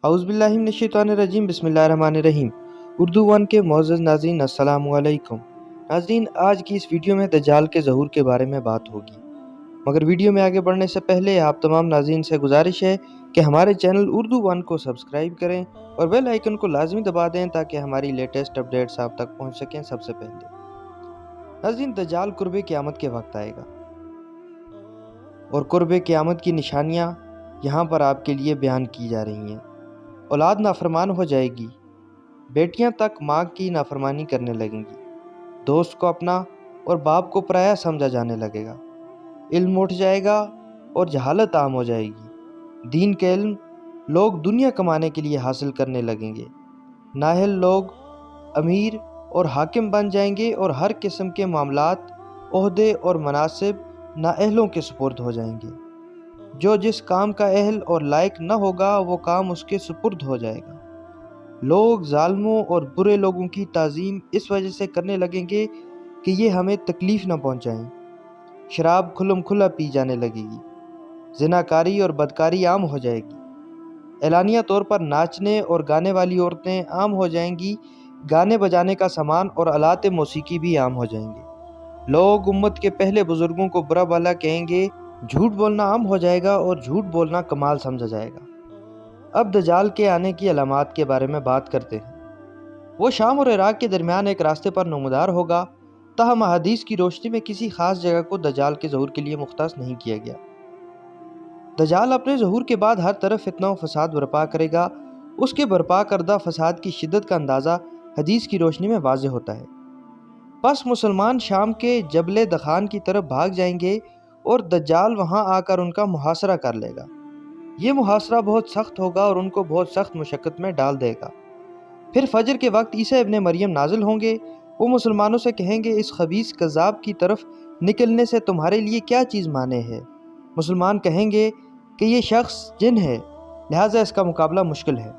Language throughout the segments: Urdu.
اعوذ باللہ من الشیطان الرجیم، بسم اللہ الرحمن الرحیم۔ اردو ون کے معزز ناظرین، السلام علیکم۔ ناظرین، آج کی اس ویڈیو میں دجال کے ظہور کے بارے میں بات ہوگی، مگر ویڈیو میں آگے بڑھنے سے پہلے آپ تمام ناظرین سے گزارش ہے کہ ہمارے چینل اردو ون کو سبسکرائب کریں اور بیل آئیکن کو لازمی دبا دیں تاکہ ہماری لیٹسٹ اپڈیٹس آپ تک پہنچ سکیں سب سے پہلے۔ ناظرین، دجال قرب قیامت کے وقت آئے گا اور قرب قیامت کی نشانیاں یہاں پر آپ کے لیے بیان کی جا رہی ہیں۔ اولاد نافرمان ہو جائے گی، بیٹیاں تک ماں کی نافرمانی کرنے لگیں گی، دوست کو اپنا اور باپ کو پرایا سمجھا جانے لگے گا، علم اٹھ جائے گا اور جہالت عام ہو جائے گی، دین کے علم لوگ دنیا کمانے کے لیے حاصل کرنے لگیں گے، نااہل لوگ امیر اور حاکم بن جائیں گے اور ہر قسم کے معاملات، عہدے اور مناصب نااہلوں کے سپرد ہو جائیں گے۔ جو جس کام کا اہل اور لائق نہ ہوگا وہ کام اس کے سپرد ہو جائے گا۔ لوگ ظالموں اور برے لوگوں کی تعظیم اس وجہ سے کرنے لگیں گے کہ یہ ہمیں تکلیف نہ پہنچائیں۔ شراب کھلم کھلا پی جانے لگے گی، زناکاری اور بدکاری عام ہو جائے گی، اعلانیہ طور پر ناچنے اور گانے والی عورتیں عام ہو جائیں گی، گانے بجانے کا سامان اور آلات موسیقی بھی عام ہو جائیں گے۔ لوگ امت کے پہلے بزرگوں کو برا بھلا کہیں گے، جھوٹ بولنا عام ہو جائے گا اور جھوٹ بولنا کمال سمجھا جائے گا۔ اب دجال کے آنے کی علامات کے بارے میں بات کرتے ہیں۔ وہ شام اور عراق کے درمیان ایک راستے پر نمودار ہوگا، تاہم احادیث کی روشنی میں کسی خاص جگہ کو دجال کے ظہور کے لیے مختص نہیں کیا گیا۔ دجال اپنے ظہور کے بعد ہر طرف فتنہ و فساد برپا کرے گا۔ اس کے برپا کردہ فساد کی شدت کا اندازہ حدیث کی روشنی میں واضح ہوتا ہے۔ پس مسلمان شام کے جبل دخان کی طرف بھاگ جائیں گے اور دجال وہاں آ کر ان کا محاصرہ کر لے گا۔ یہ محاصرہ بہت سخت ہوگا اور ان کو بہت سخت مشقت میں ڈال دے گا۔ پھر فجر کے وقت عیسیٰ ابن مریم نازل ہوں گے۔ وہ مسلمانوں سے کہیں گے، اس خبیث کذاب کی طرف نکلنے سے تمہارے لیے کیا چیز مانے ہے؟ مسلمان کہیں گے کہ یہ شخص جن ہے، لہٰذا اس کا مقابلہ مشکل ہے۔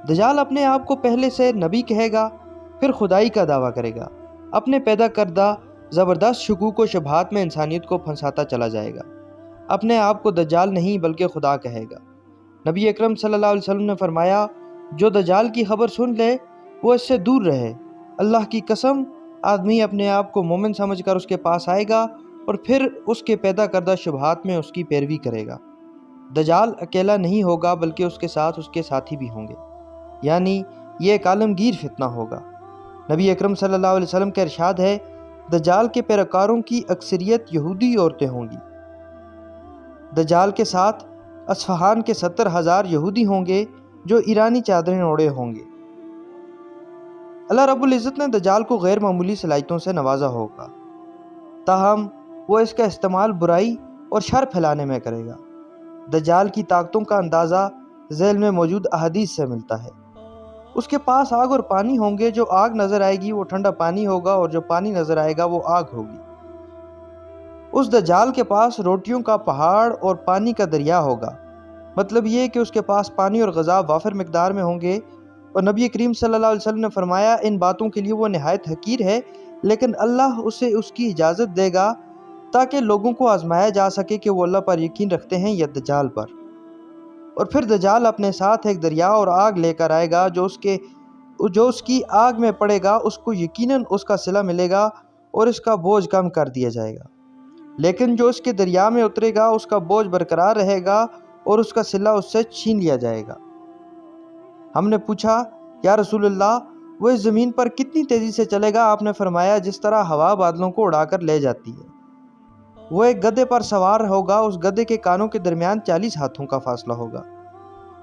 دجال اپنے آپ کو پہلے سے نبی کہے گا، پھر خدائی کا دعویٰ کرے گا، اپنے پیدا کردہ زبردست شکوک و شبہات میں انسانیت کو پھنساتا چلا جائے گا، اپنے آپ کو دجال نہیں بلکہ خدا کہے گا۔ نبی اکرم صلی اللہ علیہ وسلم نے فرمایا، جو دجال کی خبر سن لے وہ اس سے دور رہے۔ اللہ کی قسم، آدمی اپنے آپ کو مومن سمجھ کر اس کے پاس آئے گا اور پھر اس کے پیدا کردہ شبہات میں اس کی پیروی کرے گا۔ دجال اکیلا نہیں ہوگا بلکہ اس کے ساتھ اس کے ساتھی بھی ہوں گے، یعنی یہ ایک عالمگیر فتنہ ہوگا۔ نبی اکرم صلی اللہ علیہ وسلم کا ارشاد ہے، دجال کے پیروکاروں کی اکثریت یہودی عورتیں ہوں گی۔ دجال کے ساتھ اصفہان کے 70,000 یہودی ہوں گے جو ایرانی چادریں اوڑھے ہوں گے۔ اللہ رب العزت نے دجال کو غیر معمولی صلاحیتوں سے نوازا ہوگا، تاہم وہ اس کا استعمال برائی اور شر پھیلانے میں کرے گا۔ دجال کی طاقتوں کا اندازہ ذیل میں موجود احادیث سے ملتا ہے۔ اس کے پاس آگ اور پانی ہوں گے، جو آگ نظر آئے گی وہ ٹھنڈا پانی ہوگا اور جو پانی نظر آئے گا وہ آگ ہوگی۔ اس دجال کے پاس روٹیوں کا پہاڑ اور پانی کا دریا ہوگا، مطلب یہ کہ اس کے پاس پانی اور غذا وافر مقدار میں ہوں گے، اور نبی کریم صلی اللہ علیہ وسلم نے فرمایا، ان باتوں کے لیے وہ نہایت حقیر ہے، لیکن اللہ اسے اس کی اجازت دے گا تاکہ لوگوں کو آزمایا جا سکے کہ وہ اللہ پر یقین رکھتے ہیں یا دجال پر۔ اور پھر دجال اپنے ساتھ ایک دریا اور آگ لے کر آئے گا، جو اس کی آگ میں پڑے گا اس کو یقیناً اس کا صلہ ملے گا اور اس کا بوجھ کم کر دیا جائے گا، لیکن جو اس کے دریا میں اترے گا اس کا بوجھ برقرار رہے گا اور اس کا صلہ اس سے چھین لیا جائے گا۔ ہم نے پوچھا، یا رسول اللہ، وہ اس زمین پر کتنی تیزی سے چلے گا؟ آپ نے فرمایا، جس طرح ہوا بادلوں کو اڑا کر لے جاتی ہے۔ وہ ایک گدھے پر سوار ہوگا، اس گدھے کے کانوں کے درمیان 40 ہاتھوں کا فاصلہ ہوگا۔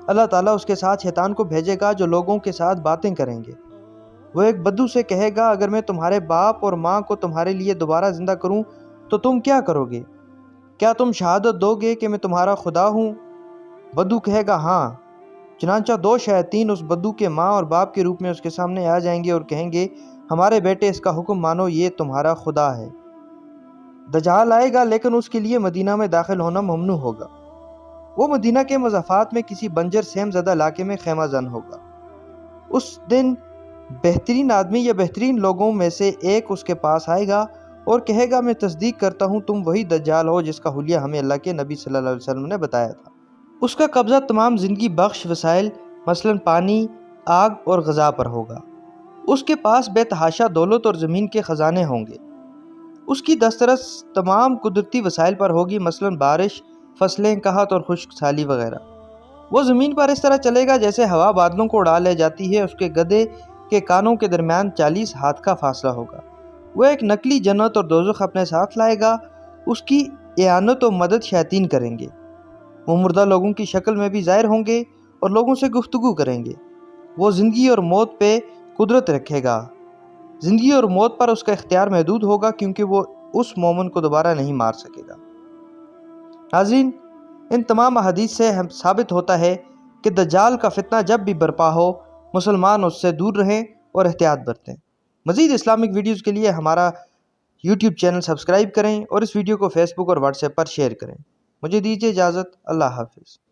اللہ تعالیٰ اس کے ساتھ شیطان کو بھیجے گا جو لوگوں کے ساتھ باتیں کریں گے۔ وہ ایک بدو سے کہے گا، اگر میں تمہارے باپ اور ماں کو تمہارے لیے دوبارہ زندہ کروں تو تم کیا کرو گے؟ کیا تم شہادت دو گے کہ میں تمہارا خدا ہوں؟ بدو کہے گا، ہاں۔ چنانچہ 2 شیاطین اس بدو کے ماں اور باپ کے روپ میں اس کے سامنے آ جائیں گے اور کہیں گے، ہمارے بیٹے، اس کا حکم مانو، یہ تمہارا خدا ہے۔ دجال آئے گا لیکن اس کے لیے مدینہ میں داخل ہونا ممنوع ہوگا۔ وہ مدینہ کے مضافات میں کسی بنجر سیم زدہ علاقے میں خیمہ زن ہوگا۔ اس دن بہترین آدمی یا بہترین لوگوں میں سے ایک اس کے پاس آئے گا اور کہے گا، میں تصدیق کرتا ہوں تم وہی دجال ہو جس کا حلیہ ہمیں اللہ کے نبی صلی اللہ علیہ وسلم نے بتایا تھا۔ اس کا قبضہ تمام زندگی بخش وسائل مثلاً پانی، آگ اور غذا پر ہوگا۔ اس کے پاس بے تحاشا دولت اور زمین کے خزانے ہوں گے۔ اس کی دسترس تمام قدرتی وسائل پر ہوگی مثلاً بارش، فصلیں، قحط اور خشک سالی وغیرہ۔ وہ زمین پر اس طرح چلے گا جیسے ہوا بادلوں کو اڑا لے جاتی ہے۔ اس کے گدھے کے کانوں کے درمیان 40 ہاتھ کا فاصلہ ہوگا۔ وہ ایک نقلی جنت اور دوزخ اپنے ساتھ لائے گا۔ اس کی اعانت و مدد شیاطین کریں گے۔ وہ مردہ لوگوں کی شکل میں بھی ظاہر ہوں گے اور لوگوں سے گفتگو کریں گے۔ وہ زندگی اور موت پہ قدرت رکھے گا۔ زندگی اور موت پر اس کا اختیار محدود ہوگا کیونکہ وہ اس مومن کو دوبارہ نہیں مار سکے گا۔ ناظرین، ان تمام احادیث سے ثابت ہوتا ہے کہ دجال کا فتنہ جب بھی برپا ہو مسلمان اس سے دور رہیں اور احتیاط برتیں۔ مزید اسلامک ویڈیوز کے لیے ہمارا یوٹیوب چینل سبسکرائب کریں اور اس ویڈیو کو فیس بک اور واٹس ایپ پر شیئر کریں۔ مجھے دیجیے اجازت۔ اللہ حافظ۔